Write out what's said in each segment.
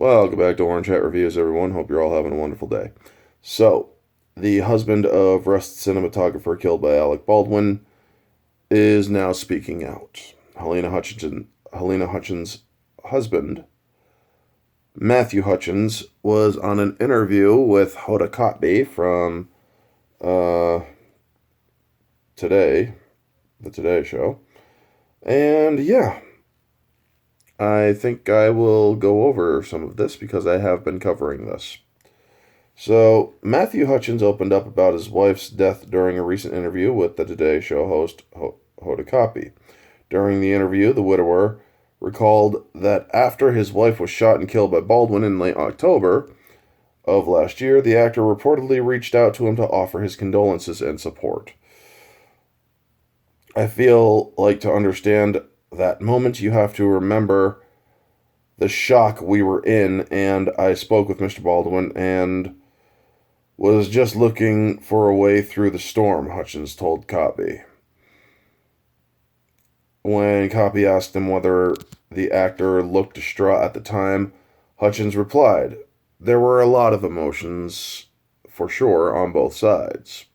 Welcome back to Orange Hat Reviews, everyone. Hope you're all having a wonderful day. So, the husband of arrested cinematographer killed by Alec Baldwin is now speaking out. Halyna Hutchins' husband, Matthew Hutchins, was on an interview with Hoda Kotb from Today, the Today Show. And yeah, I think I will go over some of this because I have been covering this. So, Matthew Hutchins opened up about his wife's death during a recent interview with the Today Show host Hoda Kotb. During the interview, the widower recalled that after his wife was shot and killed by Baldwin in late October of last year, the actor reportedly reached out to him to offer his condolences and support. I feel like to understand that moment, you have to remember the shock we were in, and I spoke with Mr. Baldwin and was just looking for a way through the storm, Hutchins told Kotb. When Kotb asked him whether the actor looked distraught at the time, Hutchins replied, "There were a lot of emotions, for sure, on both sides."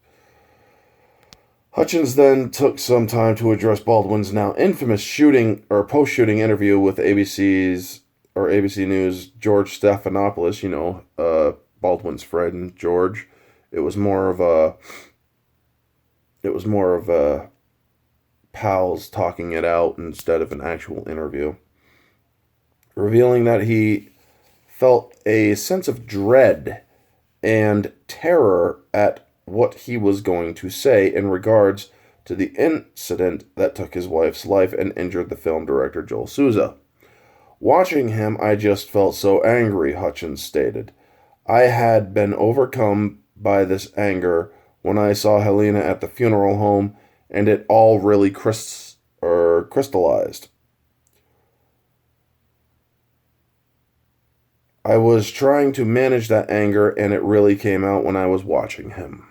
Hutchins then took some time to address Baldwin's now infamous shooting or post-shooting interview with ABC News George Stephanopoulos, Baldwin's friend George. It was more of a pals talking it out instead of an actual interview, revealing that he felt a sense of dread and terror at what he was going to say in regards to the incident that took his wife's life and injured the film director Joel Souza. "Watching him, I just felt so angry," Hutchins stated. "I had been overcome by this anger when I saw Halyna at the funeral home, and it all really crystallized. I was trying to manage that anger, and it really came out when I was watching him."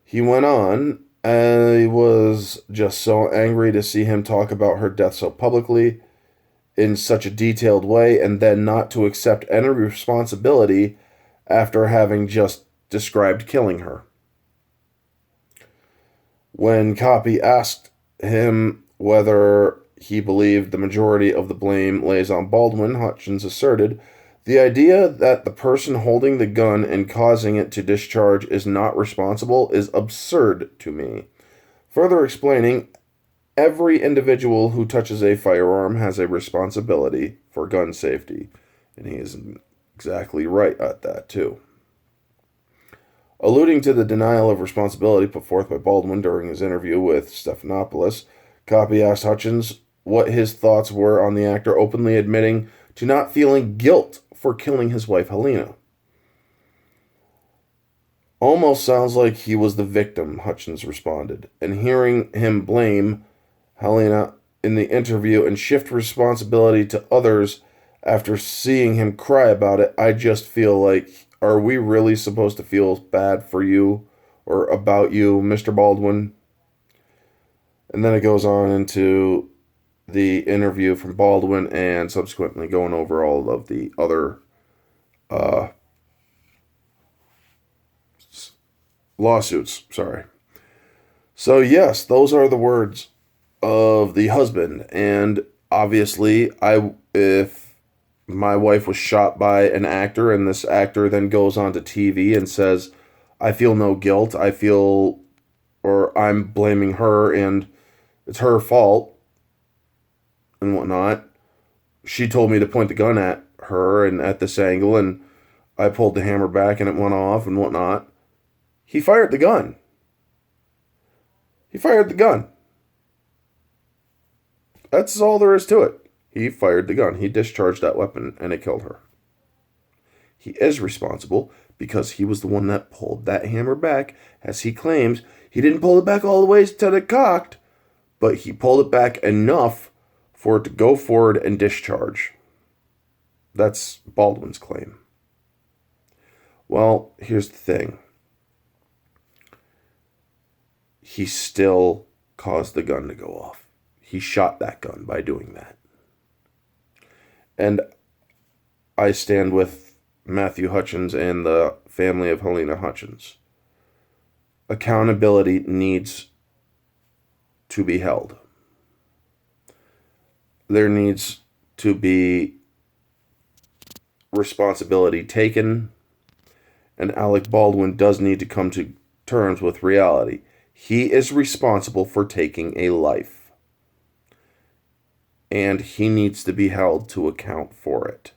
He went on, "I was just so angry to see him talk about her death so publicly, in such a detailed way, and then not to accept any responsibility after having just described killing her." When Kotb asked him whether he believed the majority of the blame lays on Baldwin, Hutchins asserted, "The idea that the person holding the gun and causing it to discharge is not responsible is absurd to me." Further explaining, every individual who touches a firearm has a responsibility for gun safety. And he is exactly right at that, too. Alluding to the denial of responsibility put forth by Baldwin during his interview with Stephanopoulos, Kotb asked Hutchins what his thoughts were on the actor openly admitting to not feeling guilt for killing his wife Halyna. "Almost sounds like he was the victim," Hutchins responded, "and hearing him blame Halyna in the interview and shift responsibility to others after seeing him cry about it, I just feel like, are we really supposed to feel bad for you or about you, Mr. Baldwin?" And then it goes on into the interview from Baldwin and subsequently going over all of the other lawsuits. So yes, those are the words of the husband. And obviously, if my wife was shot by an actor and this actor then goes onto TV and says, "I feel no guilt, or I'm blaming her and it's her fault," and whatnot. She told me to point the gun at her and at this angle, and I pulled the hammer back and it went off and whatnot. He fired the gun. He fired the gun. That's all there is to it. He fired the gun. He discharged that weapon and it killed her. He is responsible because he was the one that pulled that hammer back, as he claims. He didn't pull it back all the way to the cocked, but he pulled it back enough for it to go forward and discharge. That's Baldwin's claim. Well, here's the thing. He still caused the gun to go off. He shot that gun by doing that. And I stand with Matthew Hutchins and the family of Halyna Hutchins. Accountability needs to be held. There needs to be responsibility taken, and Alec Baldwin does need to come to terms with reality. He is responsible for taking a life, and he needs to be held to account for it.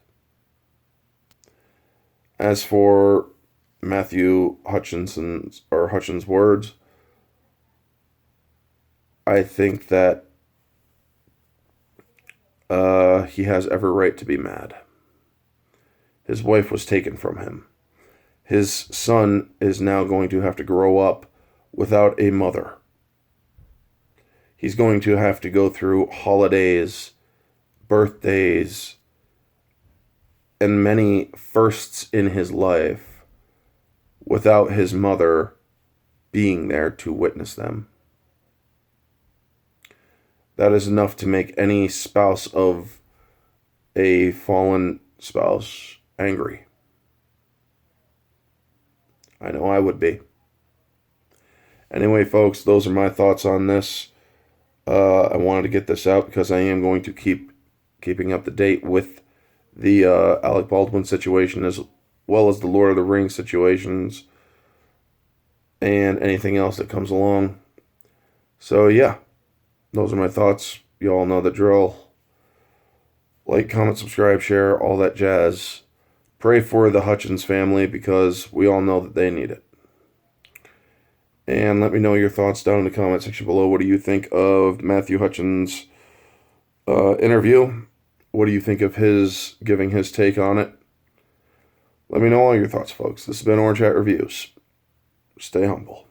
As for Matthew Hutchinson's or Hutchins' words, I think that he has every right to be mad. His wife was taken from him. His son is now going to have to grow up without a mother. He's going to have to go through holidays, birthdays, and many firsts in his life without his mother being there to witness them. That is enough to make any spouse of a fallen spouse angry. I know I would be. Anyway, folks, those are my thoughts on this. I wanted to get this out because I am going to keeping up to date with the Alec Baldwin situation as well as the Lord of the Rings situations and anything else that comes along. So yeah, those are my thoughts. You all know the drill. Like, comment, subscribe, share, all that jazz. Pray for the Hutchins family because we all know that they need it. And let me know your thoughts down in the comment section below. What do you think of Matthew Hutchins' interview? What do you think of his giving his take on it? Let me know all your thoughts, folks. This has been Orange Hat Reviews. Stay humble.